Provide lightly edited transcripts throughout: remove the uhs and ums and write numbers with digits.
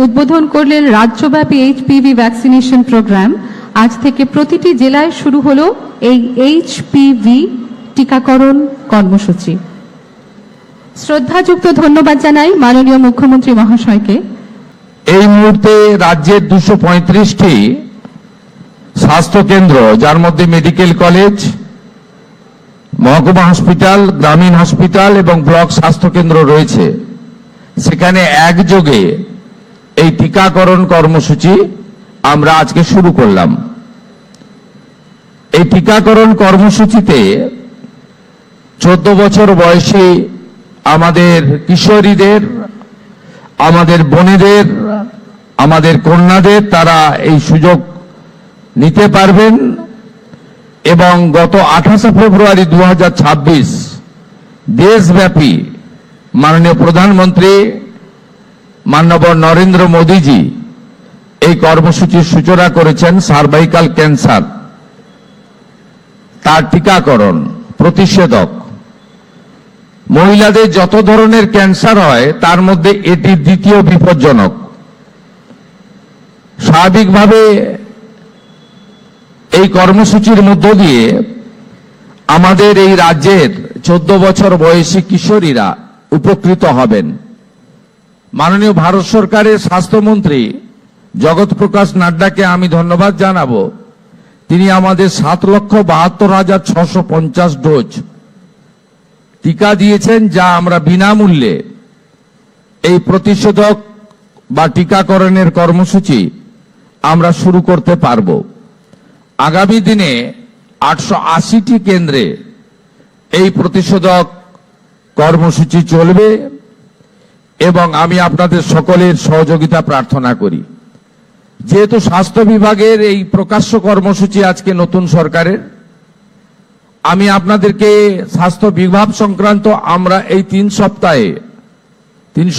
উদ্বোধন করলেন রাজ্যব্যাপী HPV vaccination programme. আজ থেকে প্রতিটি জেলায় শুরু হলো এই এইচপিভি টিকাকরণ কর্মসূচি। শ্রদ্ধাযুক্ত ধন্যবাদ জানাই মাননীয় মুখ্যমন্ত্রী মহাশয়কে। এই মুহূর্তে রাজ্যের 235টি স্বাস্থ্যকেন্দ্র, যার মধ্যে মেডিকেল কলেজ, মহকুমা হসপিটাল, গ্রামীণ হসপিটাল এবং ব্লক স্বাস্থ্যকেন্দ্র রয়েছে, সেখানে একযোগে এই টিকাকরণ কর্মসূচি আমরা আজকে শুরু করলাম। এই টিকাকরণ কর্মসূচিতে 14 বছর বয়সী আমাদের কিশোরীদের, আমাদের বোনেদের, আমাদের কন্যাদের তারা এই সুযোগ নিতে পারবেন এবং গত 28 ফেব্রুয়ারি 2026 দেশব্যাপী মাননীয় প্রধানমন্ত্রী মাননীয় নরেন্দ্র মোদীজি এই কর্মসূচির সূচনা করেছেন। সার্ভাইকাল ক্যান্সার, তার টিকাকরণ, প্রতিষেধক। মহিলাদের যত ধরনের ক্যান্সার হয় তার মধ্যে এটি দ্বিতীয় বিপজ্জনক। স্বাভাবিকভাবে এই কর্মসূচির মধ্য দিয়ে আমাদের এই রাজ্যের 14 বছর বয়সী কিশোরীরা উপকৃত হবেন। মাননীয় ভারত সরকারের স্বাস্থ্যমন্ত্রী জগৎ প্রকাশ নাড্ডাকে আমি ধন্যবাদ জানাবো। তিনি আমাদের 7,72,650 ডোজ টিকা দিয়েছেন, যা আমরা বিনামূল্যে এই প্রতিষেধক বা টিকাকরণের কর্মসূচি আমরা শুরু করতে পারব। আগামী দিনে 880টি কেন্দ্রে এই প্রতিষেধক কর্মসূচি চলবে এবং আমি আপনাদের সকলের সহযোগিতা প্রার্থনা করি। যেহেতু স্বাস্থ্য বিভাগের এই প্রকাশ্য কর্মসূচি আজকে নতুন সরকারের, আমি আপনাদেরকে স্বাস্থ্য বিভাগ সংক্রান্ত আমরা এই 3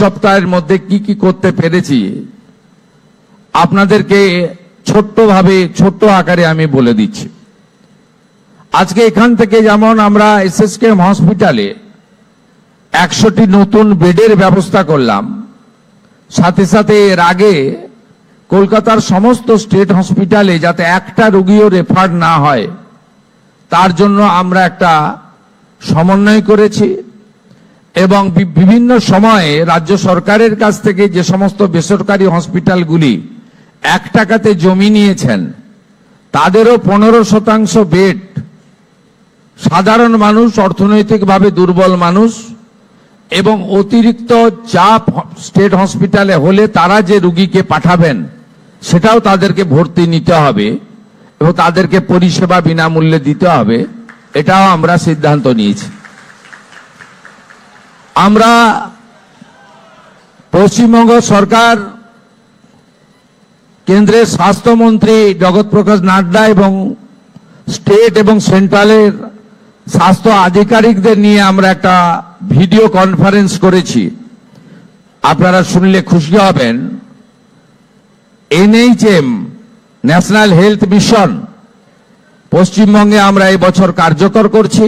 সপ্তাহের মধ্যে কি কি করতে পেরেছি আপনাদেরকে ছোট্ট আকারে আমি বলে দিচ্ছি। আজকে এখান থেকে যেমন আমরা এসএসকেএম হসপিটালে 100টি নতুন বেডের ব্যবস্থা করলাম, সাথে সাথে এর আগে কলকাতার সমস্ত স্টেট হসপিটালে যাতে একটা রোগীও রেফার না হয় তার জন্য আমরা একটা সমন্বয় করেছি এবং বিভিন্ন সময়ে রাজ্য সরকারের কাছ থেকে যে সমস্ত বেসরকারি হসপিটালগুলি 1 টাকাতে জমি নিয়েছেন তাদেরও 15% বেড সাধারণ মানুষ, অর্থনৈতিকভাবে দুর্বল মানুষ এবং অতিরিক্ত চাপ স্টেট হসপিটালে হলে তারা যে রোগীকে পাঠাবেন সেটাও তাদেরকে ভর্তি নিতে হবে এবং তাদেরকে পরিষেবা বিনামূল্যে দিতে হবে, এটাও আমরা সিদ্ধান্ত নিয়েছি। আমরা পশ্চিমবঙ্গ সরকার, কেন্দ্রের স্বাস্থ্যমন্ত্রী জগৎ প্রকাশ নাড্ডা এবং স্টেট এবং সেন্ট্রালের স্বাস্থ্য আধিকারিকদের নিয়ে আমরা একটা ভিডিও কনফারেন্স করেছি। আপনারা শুনলে খুশি হবেন। এনএইচএম, ন্যাশনাল হেলথ মিশন, পশ্চিমবঙ্গে আমরা এই বছর কার্যকর করছি।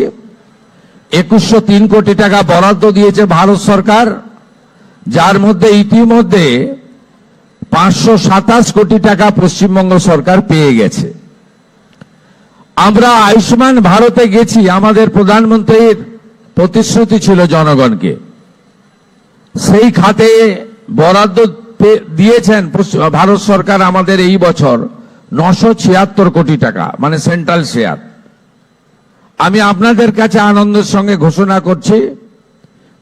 2103 কোটি টাকা বরাদ্দ দিয়েছে ভারত সরকার, যার মধ্যে ইতিমধ্যে 527 কোটি টাকা পশ্চিমবঙ্গ সরকার পেয়ে গেছে। আমরা আয়ুষ্মান ভারতে গেছি, আমাদের প্রধানমন্ত্রীর প্রতিশ্রুতি ছিল জনগণকে, সেই খাতে বরাদ্দ দিয়েছেন ভারত সরকার আমাদের এই বছর 976 কোটি টাকা, মানে সেন্ট্রাল শেয়ার। আমি আপনাদের কাছে আনন্দের সঙ্গে ঘোষণা করছি,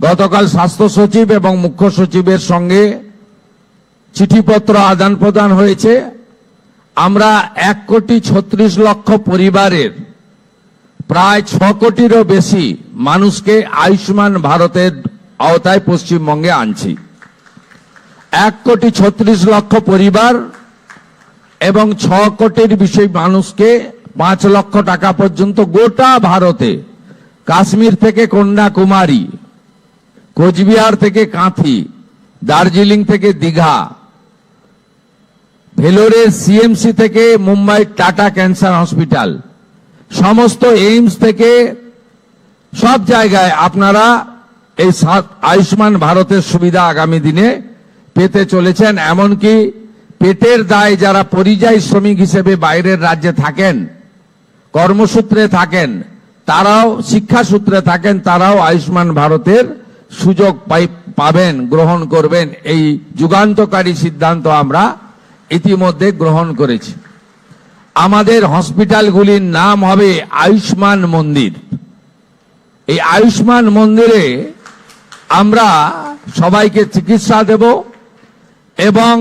গতকাল স্বাস্থ্য সচিব এবং মুখ্য সচিবের সঙ্গে চিঠিপত্র আদান প্রদান হয়েছে। আমরা 1,36,00,000 পরিবারের প্রায় 6 কোটিরও বেশি মানুষকে আয়ুষ্মান ভারতের আওতায় পশ্চিমবঙ্গে আনছি। 1,36,00,000 পরিবার এবং 6 কোটির বেশি মানুষকে 5 লক্ষ টাকা পর্যন্ত গোটা ভারতে, কাশ্মীর থেকে কন্যাকুমারী, কোচবিহার থেকে কাঁথি, দার্জিলিং থেকে দীঘা, ভেলোরের সিএমসি থেকে মুম্বাই টাটা ক্যান্সার হসপিটাল, সমস্ত এইমস থেকে সব জায়গায় আপনারা এই আয়ুষ্মান ভারতের সুবিধা আগামী দিনে পেতে চলেছেন। এমনকি পেটের দায় যারা পরিযায়ী শ্রমিক হিসেবে বাইরের রাজ্যে থাকেন, কর্মসূত্রে থাকেন, তারাও শিক্ষাসূত্রে থাকেন, তারাও আয়ুষ্মান ভারতের সুযোগ পাবেন, গ্রহণ করবেন। এই যুগান্তকারী সিদ্ধান্ত আমরা ইতিমধ্যে গ্রহণ করেছি। আমাদের হসপিটালগুলির নাম হবে আয়ুষ্মান মন্দির। এই আয়ুষ্মান মন্দিরে আমরা সবাইকে চিকিৎসা দেব এবং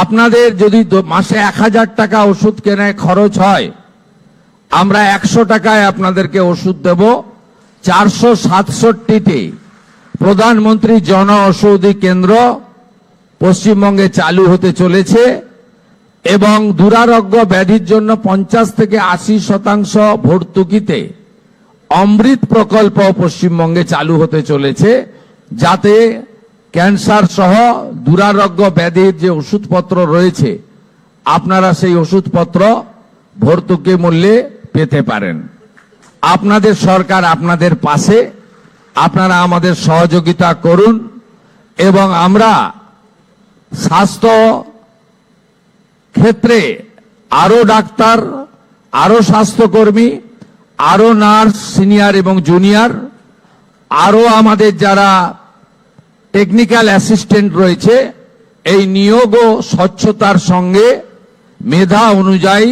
আপনাদের যদি মাসে 1000 টাকা ওষুধ কেনায় খরচ হয়, আমরা 100 টাকায় আপনাদেরকে ওষুধ দেব। 467টি প্রধানমন্ত্রী জন ঔষধি কেন্দ্র পশ্চিমবঙ্গে চালু হতে চলেছে এবং দুরারোগ্য ব্যাধির জন্য 50 থেকে 80% ভর্তুকিতে অমৃত প্রকল্প পশ্চিমবঙ্গে চালু হতে চলেছে, যাতে ক্যান্সার সহ দুরারোগ্য ব্যাধির যে ওষুধপত্র রয়েছে আপনারা সেই ওষুধপত্র ভর্তুকি মূল্যে পেতে পারেন। আপনাদের সরকার আপনাদের পাশে, আপনারা আমাদের সহযোগিতা করুন এবং আমরা স্বাস্থ্য ক্ষেত্রে আরো ডাক্তার, আরো স্বাস্থ্যকর্মী, আরো নার্স সিনিয়র এবং জুনিয়র, আরো আমাদের যারা টেকনিক্যাল অ্যাসিস্ট্যান্ট রয়েছে, এই নিয়োগও স্বচ্ছতার সঙ্গে মেধা অনুযায়ী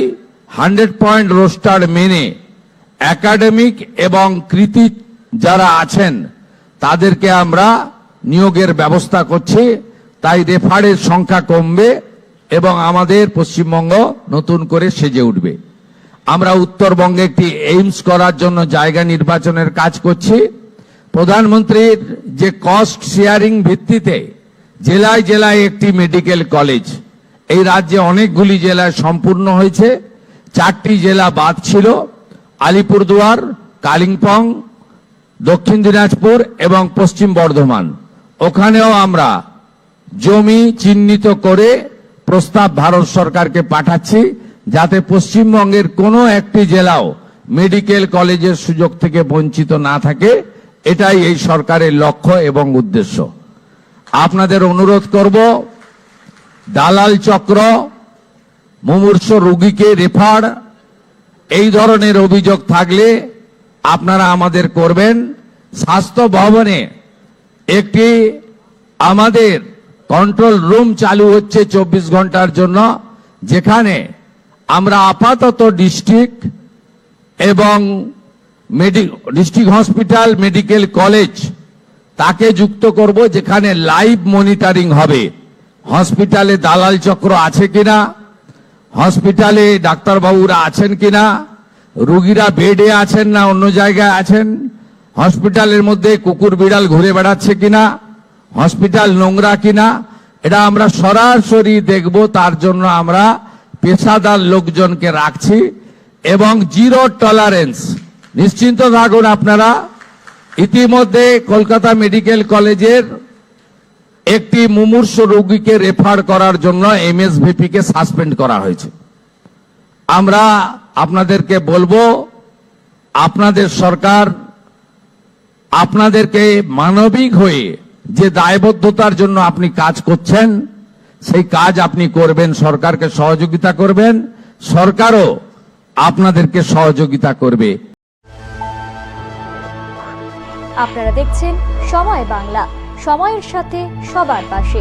100 পয়েন্ট রোস্টার মেনে একাডেমিক এবং কৃতি যারা আছেন তাদেরকে আমরা নিয়োগের ব্যবস্থা করছি। তাই রেফারের সংখ্যা কমবে এবং আমাদের পশ্চিমবঙ্গ নতুন করে সেজে উঠবে। আমরা উত্তরবঙ্গে একটি এইমস করার জন্য জায়গা নির্বাচনের কাজ করছি। প্রধানমন্ত্রীর যে কস্ট শেয়ারিং ভিত্তিতে জেলায় জেলায় একটি মেডিকেল কলেজ, এই রাজ্যে অনেকগুলি জেলায় সম্পূর্ণ হয়েছে, 4টি জেলা বাদ ছিল, আলিপুরদুয়ার, কালিম্পং, দক্ষিণ দিনাজপুর এবং পশ্চিম বর্ধমান। ওখানেও আমরা জমি চিহ্নিত করে প্রস্তাব ভারত সরকারকে পাঠাচ্ছি, যাতে পশ্চিমবঙ্গের কোনো একটি জেলাও মেডিকেল কলেজের সুযোগ থেকে বঞ্চিত না থাকে। এটাই এই সরকারের লক্ষ্য এবং উদ্দেশ্য। আপনাদের অনুরোধ করব, দালাল চক্র, মুমূর্ষ রোগীকে রেফার, এই ধরনের অভিযোগ থাকলে আপনারা আমাদের করবেন। স্বাস্থ্য ভবনে একটি আমাদের কন্ট্রোল রুম চালু হচ্ছে 24 ঘন্টার জন্য, যেখানে আমরা আপাতত ডিস্ট্রিক্ট এবং ডিস্ট্রিক্ট হসপিটাল, মেডিকেল কলেজ তাকে যুক্ত করব, যেখানে লাইভ মনিটরিং হবে। হসপিটালে দালাল চক্র আছে কিনা, হসপিটালে ডাক্তারবাবুরা আছেন কিনা, রোগীরা বেডে আছেন না অন্য জায়গায় আছেন, হসপিটালের মধ্যে কুকুর বিড়াল ঘুরে বেড়াচ্ছে কিনা, হসপিটাল নোংরা কিনা, এটা আমরা সরাসরি দেখব। তার জন্য আমরা পেশাদার লোকজনকে রাখছি এবং জিরো টলারেন্স। নিশ্চিন্ত থাকুন আপনারা। ইতিমধ্যে কলকাতা মেডিকেল কলেজের একটি মুমূর্ষ রোগীকে রেফার করার জন্য এমএসভিপি কে সাসপেন্ড করা হয়েছে। আমরা আপনাদেরকে বলবো, আপনাদের সরকার আপনাদেরকে মানবিক হয়ে যে দায়বদ্ধতার জন্য আপনি কাজ করছেন, সেই কাজ আপনি করবেন, সরকারকে সহযোগিতা করবেন, সরকারও আপনাদেরকে সহযোগিতা করবে। আপনারা দেখছেন সময় বাংলা, সময়ের সাথে সবার পাশে।